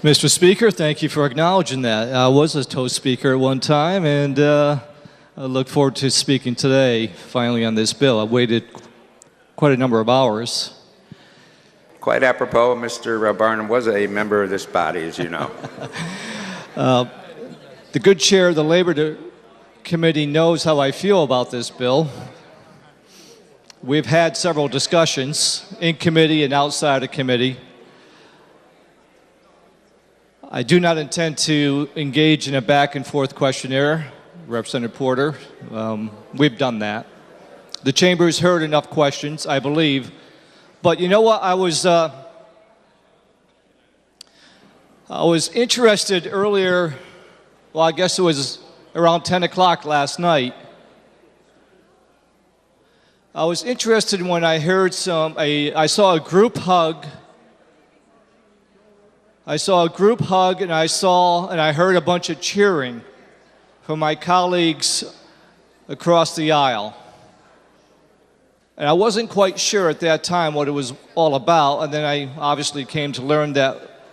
Mr. Speaker, thank you for acknowledging that. I was a Toast speaker at one time, and I look forward to speaking today, finally, on this bill. I waited quite a number of hours. Quite apropos, Mr. Barnum was a member of this body, as you know. The good chair of the Labor Committee knows how I feel about this bill. We've had several discussions in committee and outside of committee. I do not intend to engage in a back and forth questionnaire, Representative Porter. We've done that. The chamber has heard enough questions, I believe. But you know what? I was interested earlier, well, I guess it was around 10 o'clock last night. I was interested when I heard I saw a group hug. I saw a group hug, and I heard a bunch of cheering from my colleagues across the aisle. And I wasn't quite sure at that time what it was all about, and then I obviously came to learn that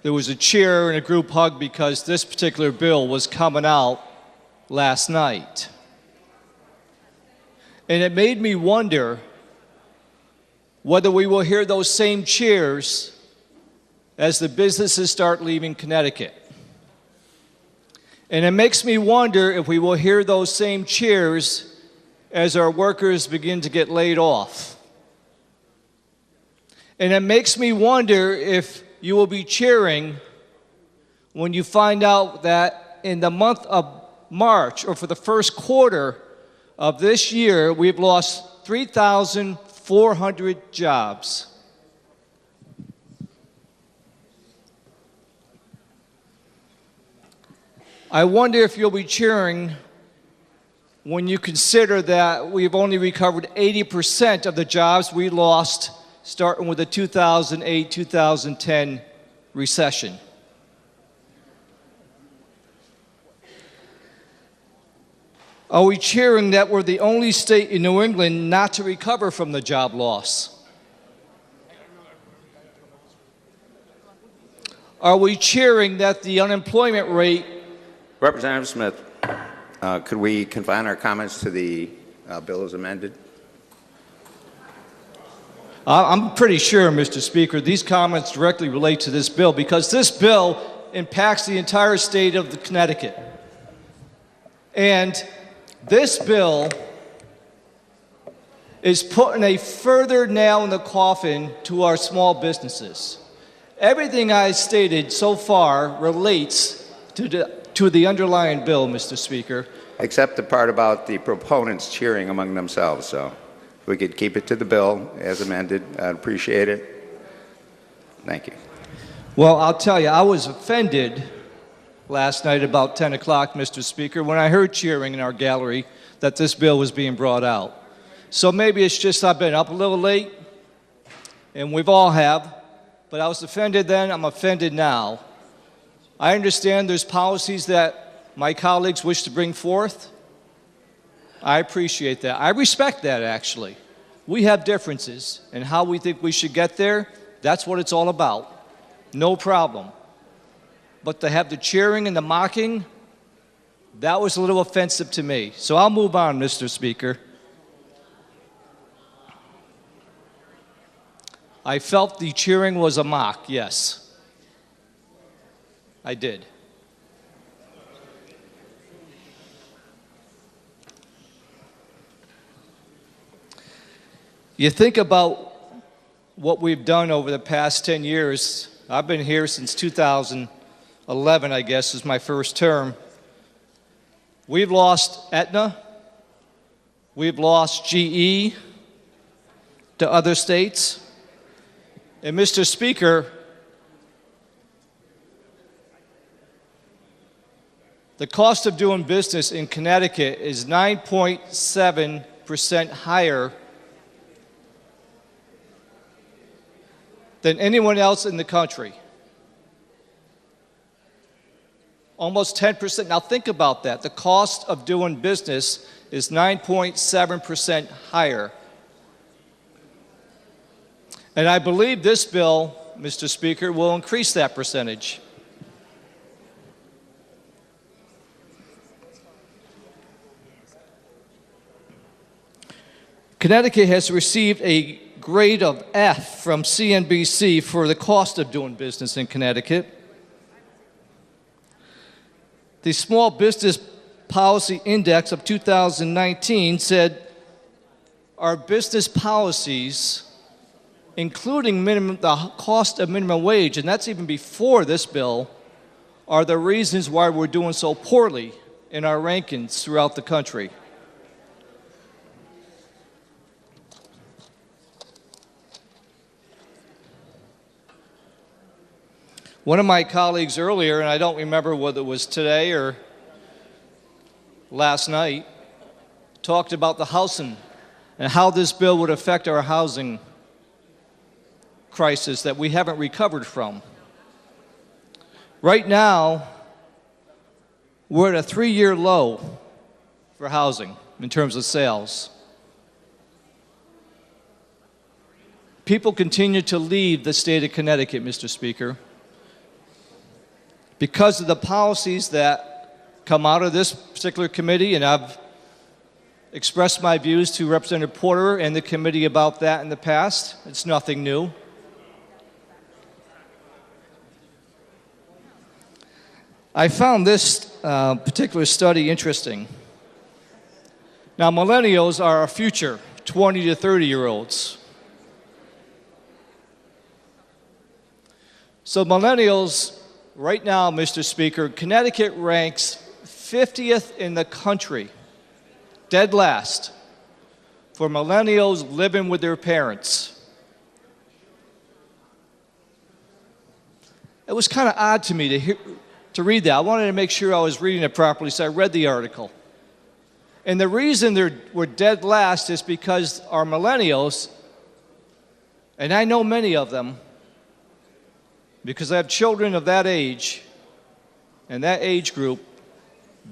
there was a cheer and a group hug because this particular bill was coming out last night. And it made me wonder whether we will hear those same cheers as the businesses start leaving Connecticut. And it makes me wonder if we will hear those same cheers as our workers begin to get laid off. And it makes me wonder if you will be cheering when you find out that in the month of March, or for the first quarter of this year, we've lost 3,400 jobs. I wonder if you'll be cheering when you consider that we've only recovered 80% of the jobs we lost starting with the 2008-2010 recession. Are we cheering that we're the only state in New England not to recover from the job loss? Are we cheering that the unemployment rate... Representative Smith, could we confine our comments to the bill as amended? I'm pretty sure, Mr. Speaker, these comments directly relate to this bill because this bill impacts the entire state of Connecticut. And this bill is putting a further nail in the coffin to our small businesses. Everything I stated so far relates to the underlying bill, Mr. Speaker. Except the part about the proponents cheering among themselves. So if we could keep it to the bill as amended, I'd appreciate it. Thank you. Well, I'll tell you, I was offended last night about 10 o'clock, Mr. Speaker, when I heard cheering in our gallery that this bill was being brought out. So maybe it's just I've been up a little late, and we've all have, but I was offended then, I'm offended now. I understand there's policies that my colleagues wish to bring forth. I appreciate that. I respect that, actually. We have differences in how we think we should get there. That's what it's all about. No problem. But to have the cheering and the mocking, that was a little offensive to me. So I'll move on, Mr. Speaker. I felt the cheering was a mock, yes. I did. You think about what we've done over the past 10 years. I've been here since 2011, I guess, is my first term. We've lost Aetna. We've lost GE to other states. And Mr. Speaker, the cost of doing business in Connecticut is 9.7% higher than anyone else in the country. Almost 10%. Now think about that. The cost of doing business is 9.7% higher. And I believe this bill Mr. Speaker, will increase that percentage. Connecticut has received a grade of F from CNBC for the cost of doing business in Connecticut. The Small Business Policy Index of 2019 said our business policies, including the cost of minimum wage, and that's even before this bill, are the reasons why we're doing so poorly in our rankings throughout the country. One of my colleagues earlier, and I don't remember whether it was today or last night, talked about the housing and how this bill would affect our housing crisis that we haven't recovered from. Right now, we're at a 3-year low for housing in terms of sales. People continue to leave the state of Connecticut, Mr. Speaker, because of the policies that come out of this particular committee, and I've expressed my views to Representative Porter and the committee about that in the past. It's nothing new. I found this particular study interesting. Now, millennials are our future, 20 to 30-year-olds. So millennials, right now, Mr. Speaker, Connecticut ranks 50th in the country, dead last, for millennials living with their parents. It was kind of odd to me to read that. I wanted to make sure I was reading it properly, so I read the article. And the reason we're dead last is because our millennials, and I know many of them, because I have children of that age and that age group,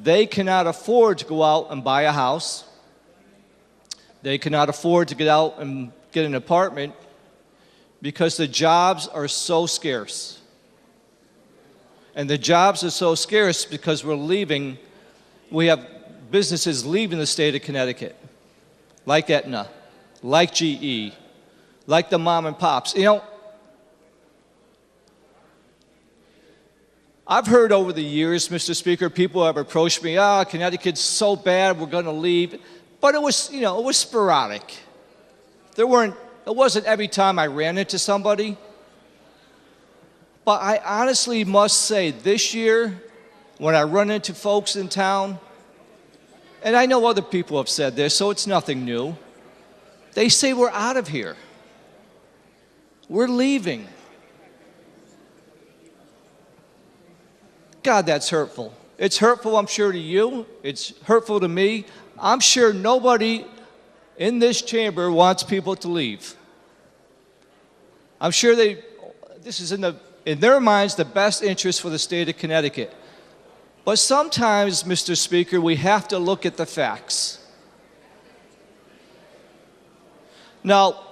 they cannot afford to go out and buy a house. They cannot afford to get out and get an apartment because the jobs are so scarce. And the jobs are so scarce because we have businesses leaving the state of Connecticut, like Aetna, like GE, like the mom and pops. You know, I've heard over the years, Mr. Speaker, people have approached me, Connecticut's so bad, we're going to leave. But it was, it was sporadic. It wasn't every time I ran into somebody. But I honestly must say, this year, when I run into folks in town, and I know other people have said this, so it's nothing new, they say we're out of here. We're leaving. God, that's hurtful. It's hurtful, I'm sure, to you. It's hurtful to me. I'm sure nobody in this chamber wants people to leave. I'm sure this is in their minds the best interest for the state of Connecticut. But sometimes, Mr. Speaker, we have to look at the facts. Now,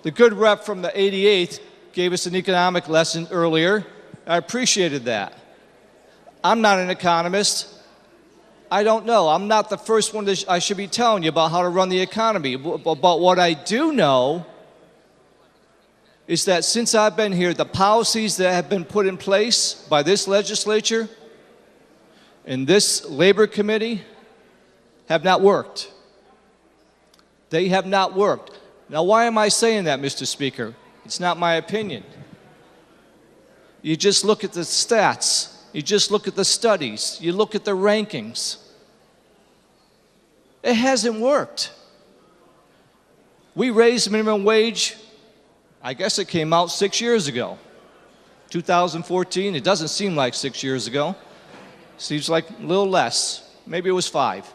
the good rep from the 88th gave us an economic lesson earlier. I appreciated that. I'm not an economist. I don't know. I'm not the first one I should be telling you about how to run the economy. But what I do know is that since I've been here, the policies that have been put in place by this legislature and this labor committee have not worked. They have not worked. Now, why am I saying that, Mr. Speaker? It's not my opinion. You just look at the stats. You just look at the studies. You look at the rankings. It hasn't worked. We raised minimum wage, I guess it came out 6 years ago. 2014, it doesn't seem like 6 years ago. Seems like a little less. Maybe it was 5.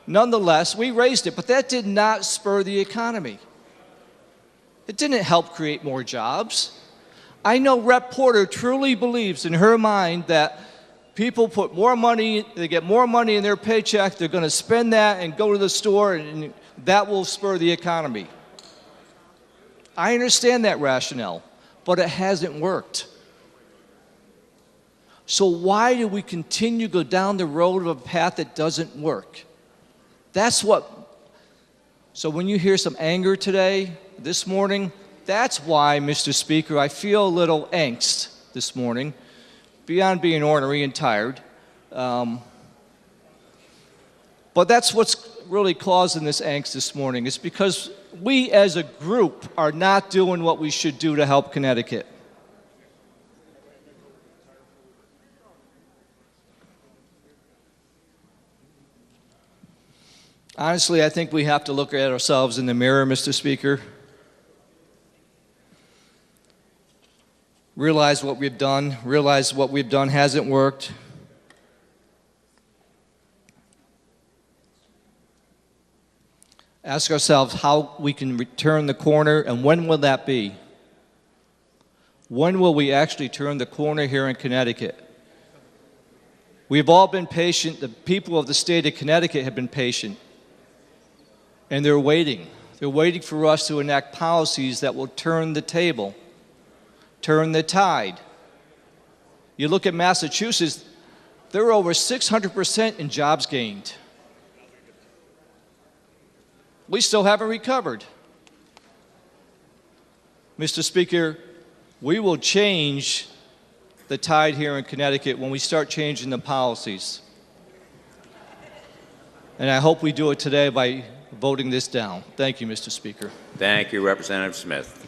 Nonetheless, we raised it, but that did not spur the economy. It didn't help create more jobs. I know Rep. Porter truly believes in her mind that people put more money, they get more money in their paycheck, they're going to spend that and go to the store, and that will spur the economy. I understand that rationale, but it hasn't worked. So why do we continue to go down the road of a path that doesn't work? So when you hear some anger today, this morning, that's why, Mr. Speaker, I feel a little angst this morning, beyond being ornery and tired. But that's what's really causing this angst this morning. It's because we as a group are not doing what we should do to help Connecticut. Honestly, I think we have to look at ourselves in the mirror, Mr. Speaker. Realize what we've done hasn't worked. Ask ourselves how we can return the corner, and when will that be? When will we actually turn the corner here in Connecticut? We've all been patient. The people of the state of Connecticut have been patient. And they're waiting. They're waiting for us to enact policies that will turn the table, turn the tide. You look at Massachusetts, they're over 600% in jobs gained. We still haven't recovered. Mr. Speaker, we will change the tide here in Connecticut when we start changing the policies. And I hope we do it today by voting this down. Thank you, Mr. Speaker. Thank you, Representative Smith.